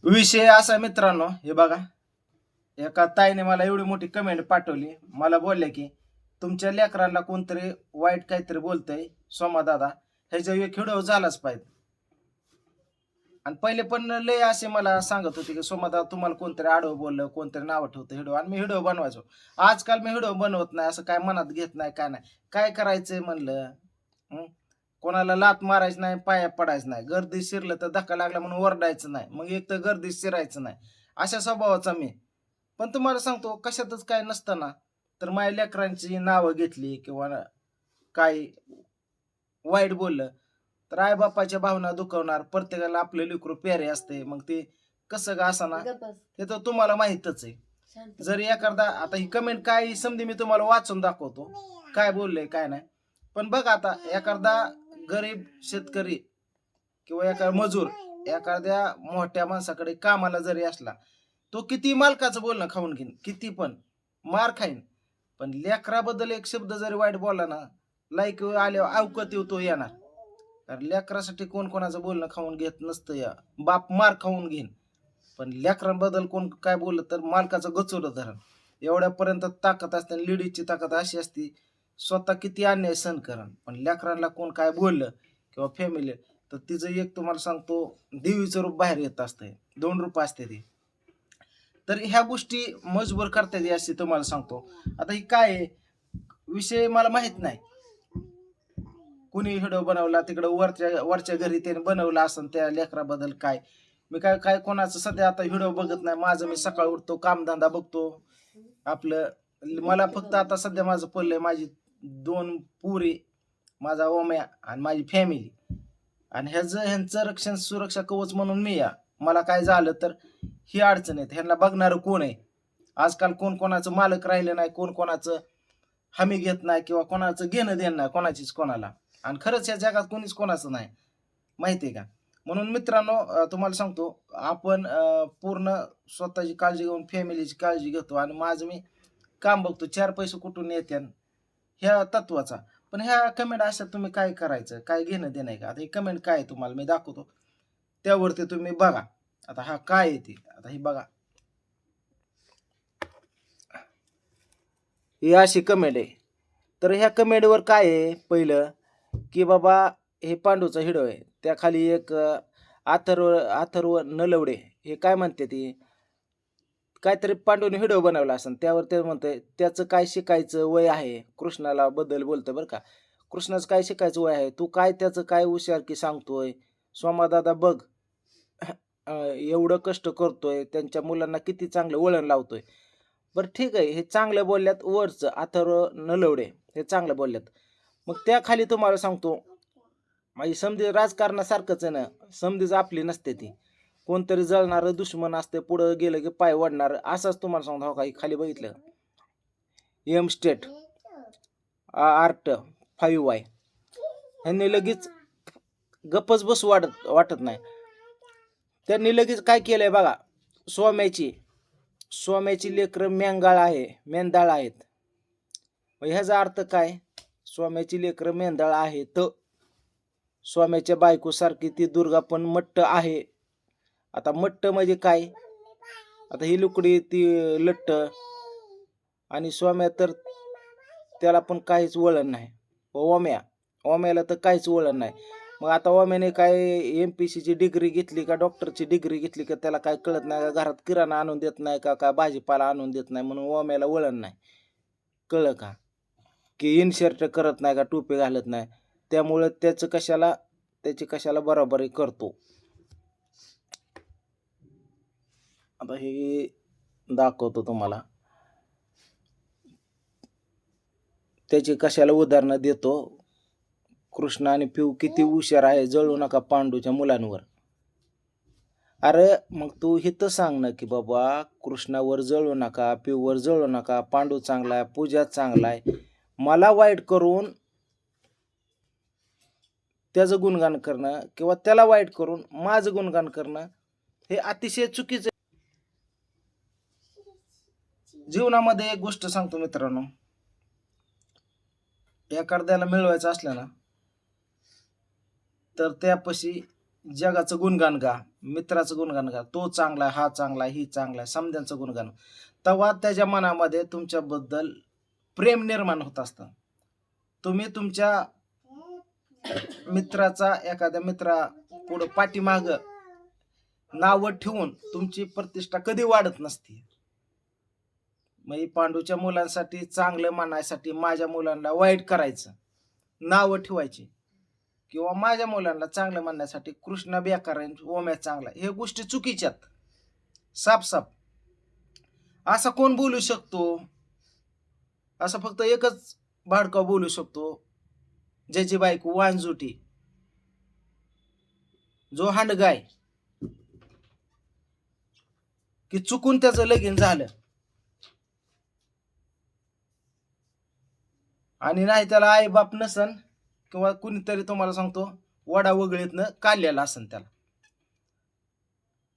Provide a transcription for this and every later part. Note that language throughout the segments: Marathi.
विषय असा मित्रांनो, हे बघा, एका ताईने मला एवढी मोठी कमेंट पाठवली. मला बोलले की तुमच्या लेकरांना कोणतरी वाईट काहीतरी बोलतंय सोमा दादा, ह्याचा एक व्हिडिओ झालाच पाहिजे. आणि पहिले पण लय असे मला सांगत होते की सोमा दादा तुम्हाला कोणतरी आडवं बोललं, कोणतरी नावं ठेवतं व्हिडिओ, आणि मी व्हिडिओ बनवायचो. आजकाल मी व्हिडिओ बनवत नाही, असं काय मनात घेत नाही, काय नाही. काय करायचंय म्हणलं, हं? कोणाला लात मारायचं नाही, पाया पडायचं नाही. गर्दी शिरलं तर धक्का लागला म्हणून ओरडायचं नाही. मग एक तर गर्दीत शिरायचं नाही. अशा स्वभावाचा मी. पण तुम्हाला सांगतो कशातच काय नसताना तर माझ्या लेकरांची नावं घेतली किंवा काय वाईट बोललं तर आई-बापाच्या भावना दुखवणार. प्रत्येकाला आपलं लेकरू प्यारे असते. मग ते कसं का असाना, हे तर तुम्हाला माहीतच आहे. जरी एखादा आता ही कमेंट काय समधी मी तुम्हाला वाचून दाखवतो, काय बोललंय काय नाही. पण बघा आता एखादा गरीब शेतकरी किंवा एखादा मजूर एखाद्या मोठ्या माणसाकडे कामाला जरी असला, तो किती मालकाचं बोलणं खाऊन घेईन, किती पण मार खाईन. पण लेकराबद्दल एक शब्द जरी वाईट बोलला ना, लाईक आल्यावर अवकत येऊ तो येणार. कारण लेकरासाठी कोण कोणाचं बोलणं खाऊन घेत नसतं. या बाप मार खाऊन घेईन, पण लेकरांबद्दल कोण काय बोललं तर मालकाचं गचवलं धरण. एवढ्यापर्यंत ताकद असते. लेडीजची ताकद अशी असते, स्वतः किती अन्याय सहन करण, पण लेकरांना कोण काय बोललं किंवा फॅमिली तर तिचं एक तुम्हाला सांगतो देवीचं रूप बाहेर येत असतंय. 2 रूप असते ती. तर ह्या गोष्टी मजबूर करता येते अशी तुम्हाला सांगतो. आता ही काय आहे, विषय मला माहित नाही. कुणी व्हिडिओ बनवला तिकडं वरच्या वरच्या घरी त्याने बनवला असेल त्या लेकराबद्दल काय. मी काय काय कोणाचं सध्या आता व्हिडिओ बघत नाही. माझं मी सकाळ उठतो, कामधंदा बघतो आपलं. मला फक्त आता सध्या माझं पडलंय माझी 2 पुरी, माझा ओम्या आणि माझी फॅमिली. आणि ह्यांचं रक्षण सुरक्षा कवच म्हणून मी या. मला काय झालं तर ही अडचण आहे. ह्यांना बघणारं कोण आहे? आजकाल कोण कोणाचं मालक राहिलं नाही, कोण कोणाचं हमी घेत नाही किंवा कोणाचं घेणं देणं नाही कोणाचीच कोणाला. आणि खरंच या जगात कोणीच कोणाचं नाही, माहिती आहे का? म्हणून मित्रांनो, तुम्हाला सांगतो आपण पूर्ण स्वतःची काळजी घेऊन फॅमिलीची काळजी घेतो. आणि माझं मी काम बघतो, 4 पैसे कुठून येत्यान ह्या तत्वाचा. पण ह्या कमेंट अशा तुम्ही काय करायचं, काय घेणं देणं आहे का? आता ही कमेंट काय आहे तुम्हाला मी दाखवतो, त्यावरती तुम्ही बघा. आता हा काय आहे ते, आता ही बघा, ही अशी कमेंट आहे. तर ह्या कमेंटवर काय आहे पहिलं, की बाबा हे पांडूचा हिडो आहे. त्या खाली एक अथर्व अथर्व नलवडे हे काय म्हणते ती, काहीतरी पांडूने व्हिडिओ बनवला असेल त्यावर ते म्हणतंय त्याचं काय शिकायचं वय आहे. कृष्णाला बद्दल बोलतोय बरं का. कृष्णाचं काय शिकायचं वय आहे, तू काय त्याचं काय हुशार की सांगतोय. सोमादादा बघ, एवढं कष्ट करतोय, त्यांच्या मुलांना किती चांगलं वळण लावतोय. बरं ठीक आहे, हे चांगलं बोलल्यात वरचं अथर्व नलवडे, हे चांगलं बोलल्यात. मग त्या खाली तुम्हाला सांगतो, माझी समधी राजकारणासारखंच आहे ना, समधीच आपली नसते ती. कोणतरी जळणारं दुश्मन असते, पुढं गेलं की पाय वाढणार. असंच तुम्हाला सांगतो, हो का खाली बघितलं, एम स्टेट आर्ट 5Y, ह्यांनी लगेच गप्पच बसू वाटत नाही. त्यांनी लगेच काय केलंय बघा, स्वाम्याची लेकरं मेंदाळ आहेत. ह्याचा अर्थ काय, स्वाम्याची लेकरं मेंदाळ आहेत. स्वाम्याच्या बायकोसारखी ती दुर्गा पण मट्ट आहे. आता मट्ट म्हणजे काय, आता ही लुकडी ती लट्ट, आणि स्वाम्या तर त्याला पण काहीच वळण नाही. ओम्याला तर काहीच वळण नाही. मग आता ओम्याने काय MPCची डिग्री घेतली का डॉक्टरची डिग्री घेतली का त्याला काय कळत नाही का, घरात किराणा आणून देत नाही का, काय भाजीपाला आणून देत नाही म्हणून ओम्याला वळण नाही. कळलं का, की इनशर्ट करत नाही का, टोपी घालत नाही, त्यामुळं त्याची कशाला बरोबरी करतो. आता हे दाखवतो तुम्हाला, त्याची कशाला उदाहरणं देतो. कृष्ण आणि पिऊ किती हुशार आहे, जळू नका पांडूच्या मुलांवर. अरे मग तू हिथं सांग ना की बाबा कृष्णावर जळू नका, पिऊवर जळू नका, पांडू चांगला आहे, पूजा चांगला आहे. मला वाईट करून त्याचं गुणगान करणं किंवा त्याला वाईट करून माझं गुणगान करणं हे अतिशय चुकीचं. जीवनामध्ये एक गोष्ट सांगतो मित्रांनो, एखाद्याला मिळवायचं असलं ना तर त्यापाशी जगाचं गुणगान गा, मित्राचं गुणगान करा, तो चांगला हा चांगला ही चांगला समध्यांचं गुणगान, तेव्हा त्याच्या मनामध्ये तुमच्याबद्दल प्रेम निर्माण होत असतं. तुम्ही तुमच्या मित्राचा एखाद्या मित्रा पुढं पाठीमाग नाव ठेवून तुमची प्रतिष्ठा कधी वाढत नसते. मग पांडूच्या मुलांसाठी चांगलं मानायसाठी माझ्या मुलांना वाईट करायचं, नाव ठेवायची, किंवा माझ्या मुलांना चांगलं म्हणण्यासाठी कृष्णा बेकार आहे ओम्या चांगला, हे गोष्टी चुकीच्यात साफ. असा कोण बोलू शकतो? असं फक्त एकच भाडकाव बोलू शकतो, ज्याची बायको वांजुटी, जो हांडगाय, की चुकून त्याचं लगीन झालं आणि नाही त्याला आई बाप नसन, किंवा कुणीतरी तुम्हाला सांगतो वडा वगळीतनं काढलेला असन त्याला,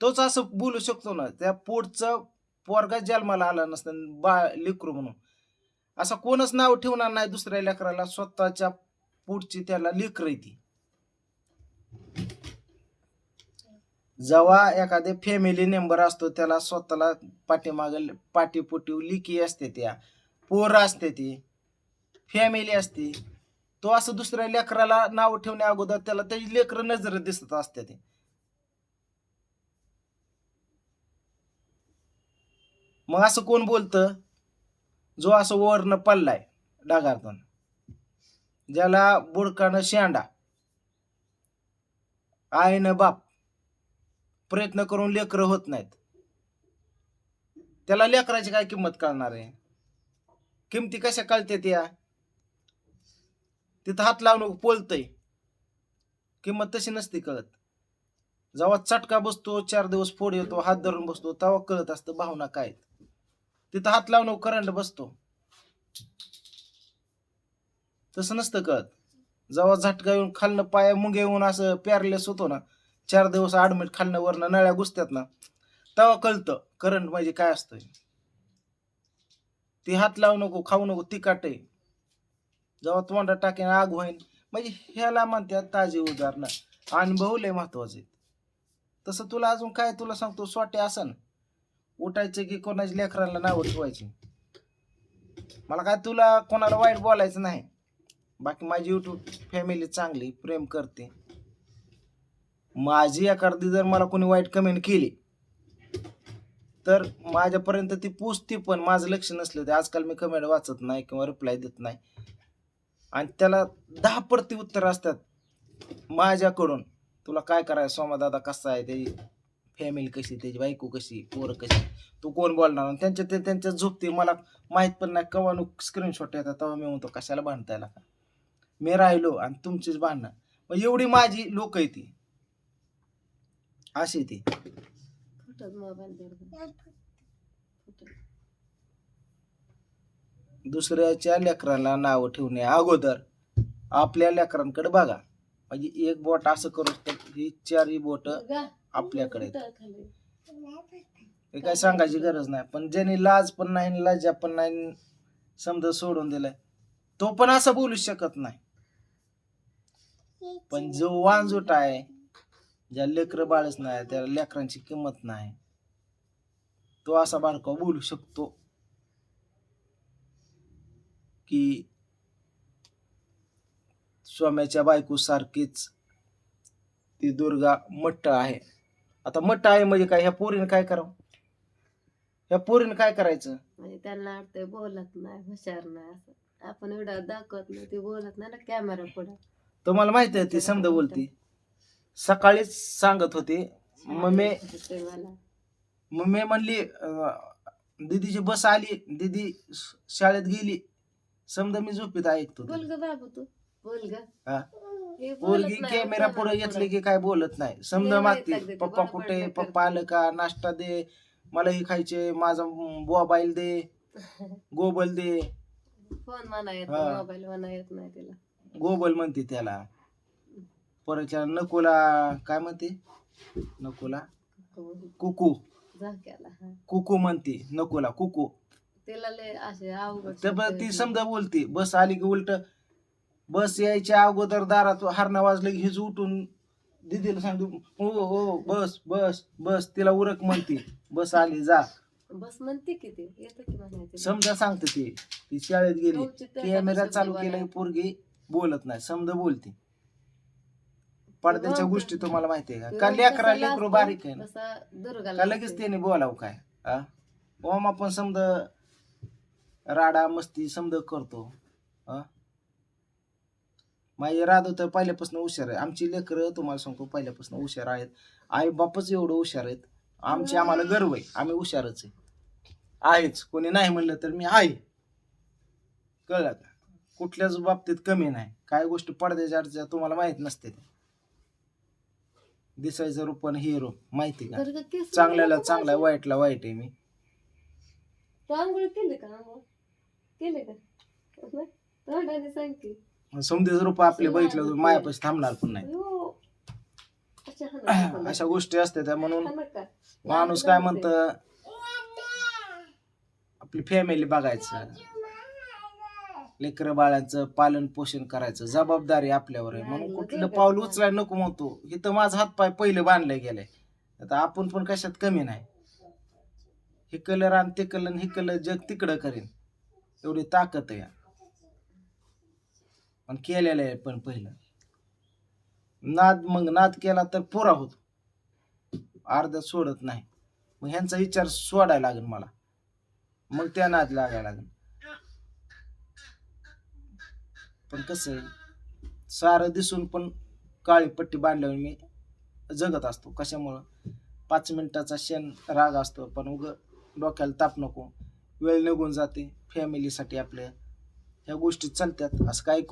तोच असं बोलू शकतो ना. त्या पोटचं पोरगा जन्माला आला नसतं लेकरू म्हणून, असं कोणच नाव ठेवणार नाही दुसऱ्या लेकराला, स्वतःच्या पोटची त्याला लेकर येते. जेव्हा एखादे फॅमिली मेंबर असतो त्याला स्वतःला पाठीमाग पाठीपोटी लिकी असते, त्या पोरं असते, ती फॅमिली असते, तो असं दुसऱ्या लेकराला नाव ठेवण्या अगोदर त्याला त्याची लेकरं नजर दिसत असते. ते मग असं कोण बोलतं? जो असं वरनं पल्लाय डागातून, ज्याला बुडकानं शेंडा, आईनं बाप, प्रयत्न करून लेकरं होत नाहीत, त्याला लेकराची काय किंमत कळणार आहे? किमती कशा कळते त्या? तिथं हात लावून बोलतय, किंमत तशी नसते कळत. जेव्हा चटका बसतो, 4 दिवस फोड येतो, हात धरून बसतो, तेव्हा कळत असतं भावना काय. तिथं हात लावून करंट बसतो, तसं नसतं कळत. जेव्हा झटका येऊन खालनं पाया मुंगे येऊन असं पॅरलेस होतो ना, 4 दिवस ऍडमिट खालनं वरनं नळ्या घुसतात ना, तेव्हा कळतं करंट म्हणजे काय असतंय. ती हात लावू नको, खाऊ नको, तिखट आहे. जेव्हा तोंडात टाकेन आग होईन, म्हणजे ह्याला म्हणतात ताजी उदाहरणं. अनुभव लय महत्वाचे. तसं तुला अजून काय तुला सांगतो, सोटे असन उठायचं की कोणाच्या लेकरांना नाव ठेवायची. मला काय तुला कोणाला वाईट बोलायचं नाही. बाकी माझी युट्यूब फॅमिली चांगली प्रेम करते. माझी एखादी जर मला कोणी वाईट कमेंट केली तर माझ्यापर्यंत ती पोचते, पण माझं लक्ष नसलं ते आजकाल मी कमेंट वाचत नाही किंवा रिप्लाय देत नाही. आणि त्याला 10 प्रति उत्तर असतात माझ्याकडून. तुला काय करायचं, सोमादादा कसा आहे, त्याची फॅमिली कशी, त्याची बायको कशी, पोरं कशी, तू कोण बोलणार. त्यांच्या झोपते मला माहित पण नाही, कवा स्क्रीनशॉट येतात तेव्हा मी म्हणतो कशाला भांडतायला का, मी राहिलो आणि तुमचीच भांडणं. मग एवढी माझी लोक आहे ती, अशी ती. दुसऱ्याच्या लेकराला नाव ठेवण्या अगोदर आपल्या लेकरांकडे बघा. म्हणजे एक बोट असं करू तर ही 4 बोट आपल्याकडे. हे काय सांगायची गरज नाही, पण ज्याने लाज पण नाही लज्जा पण नाही समजा सोडून दिलाय, तो पण असं बोलू शकत नाही. पण जो वांजूट आहे, ज्या लेकर बाळच नाही, त्या लेकरांची किंमत नाही, तो असा बारका बोलू शकतो की स्वाम्याच्या बायको सारखीच ती दुर्गा मट्ट आहे. आता मट्ट आहे म्हणजे काय, ह्या पोरीने काय करावं, ह्या पोरीने काय करायचं? म्हणजे त्यांना वाटतंय बोलत नाही, हुशार नाही, असं आपण व्हिडिओ दाखवत नाही, ती बोलत नाही ना कॅमेरा पुढे. तुम्हाला माहिती आहे ती समजा बोलती. सकाळीच सांगत होती मम्मी म्हणली दीदीची बस आली, दीदी शाळेत गेली, समजा मी झोपेत ऐकतो. बोल ग बाबू तू, बोल ग. पोरगी कॅमेरा पुढे घेतली की काय बोलत नाही, समजा मागते पप्पा कुठे, पप्पा आलं का, नाश्ता दे, मला हे खायचे, माझा मोबाईल दे, गोबल दे. फोन म्हणा येत नाही, मोबाईल म्हणा येत नाही तिला, गोबल म्हणते त्याला. परत नकोला काय म्हणते, नकोला कुकू, कुकू म्हणते, नकोला कुकू. तिला लय असे अवघड. ती समजा बोलते बस आली की उलट बस यायच्या अगोदर दारात हरणा वाजलं की हिज उठून दीदीला सांगतो हो हो बस बस बस, तिला उरक म्हणते बस आली जा, बस म्हणते की ते येतं की म्हणायचं समजा सांगते ती शाळेत गेली कवचित एखादा कॅमेरा शब्द चालू बोलायला. केला पोरगी बोलत नाही, समजा बोलते. पडद्याच्या गोष्टी तुम्हाला माहितीये का? का लेकरा लेकरू बारीक आहे ना, तसा दुर्गाला का लगेच त्याने बोलावं काय? हा ओम आपण समजा राडा मस्ती समजा करतो. हा माझी राधू तर पहिल्यापासून हुशार आहे. आमची लेकरं तुम्हाला सांगतो पहिल्यापासून हुशार आहेत. आई बापच एवढं हुशार आहेत. आम्हाला गर्व आहे, आम्ही हुशारच आहे. आहेच, कोणी नाही म्हणलं तर मी आहे. कळलं का? कुठल्याच बाबतीत कमी नाही. काय गोष्टी पडद्याच्या आडच्या तुम्हाला माहित नसते. दिसायचं रूप आणि हिरो माहिती का? दुर्गा केस चांगल्याला चांगला आहे, वाईटला वाईट आहे मी. तू आंघोळ केली का? आंघोळ केली का? तोंडाने सांग की. समजेच रूप आपले बघितलं तर मायापाशी थांबणार पण नाही. अयो. अच्छा, हा ना. अशा गोष्टी असतात त्या म्हणून हा ना का? माणूस काय म्हणत आपली फॅमिली बघायचं, लेकर बाळांचं पालन पोषण करायचं, जबाबदारी आपल्यावर आहे. म्हणून कुठलं पाऊल उचलायला नको म्हणतो. इथं माझा हात पाय पहिले बांधले गेले, आता आपण पण कशात कमी नाही. हे कलर आणि ते कलर, हे कलर जग तिकडं करेन एवढी ताकद आहे. पण केलेलं आहे पण पहिलं नाद केला तर पुरा होतो, अर्धा सोडत नाही. मग ह्यांचा विचार सोडायला लागेल मला, मग त्या नाद लागायला लागेल. पण कसं आहे सारं दिसून पण काळी पट्टी बांधल्यावर मी जगत असतो. कशामुळं 5 मिनिटाचा क्षण राग असतो, पण उग डोक्याला ताप नको, वेळ निघून जाते फॅमिलीसाठी आपल्या. ह्या गोष्टी चालतात. असं काही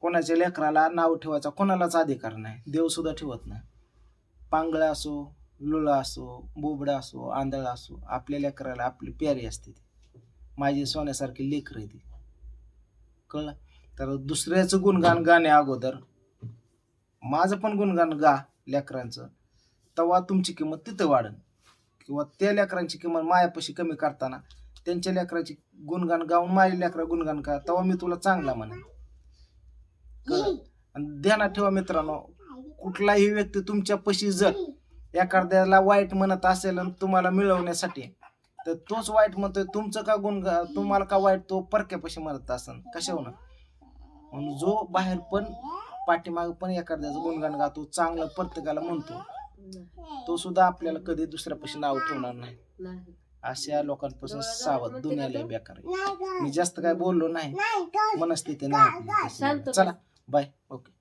कोणाच्या लेकराला नाव ठेवायचा कोणालाच अधिकार नाही, देव सुद्धा ठेवत नाही. पांगळा असो, लुळा असो, बोबडा असो, आंधळा असो, आपल्या लेकराला आपली प्यारी असते. माझी सोन्यासारखी लेकर आहे ती. कळलं? तर दुसऱ्याचं गुणगान गाण्या अगोदर माझं पण गुणगान गा लेकरांचं, तेव्हा तुमची किंमत तिथं वाढेल. किंवा त्या लेकरांची किंमत मायापाशी कमी करताना त्यांच्या लेकराची गुणगान गाऊन माझ्या लेकरा गुणगान का, तेव्हा मी तुला चांगला म्हणेन. आणि ध्यानात ठेवा मित्रांनो, कुठलाही व्यक्ती तुमच्यापाशी जर एखाद्याला वाईट म्हणत असेल आणि तुम्हाला मिळवण्यासाठी, तर तोच वाईट म्हणतोय. तुमचं का तुम्हाला का वाईट तो परक्यापाशी म्हणत असेल कशावर. म्हणून जो बाहेर पण पाठीमाग पण एखाद्याचं गुणगान गातो, चांगलं प्रत्येकाला म्हणतो, तो सुद्धा आपल्याला कधी दुसऱ्यापाशी नाव ठेवणार नाही. अशा लोकांपासून सावध. दुनियाला बेकार आहे. मी जास्त काय बोललो नाही, मनस्थिती नाही. चला बाय. ओके.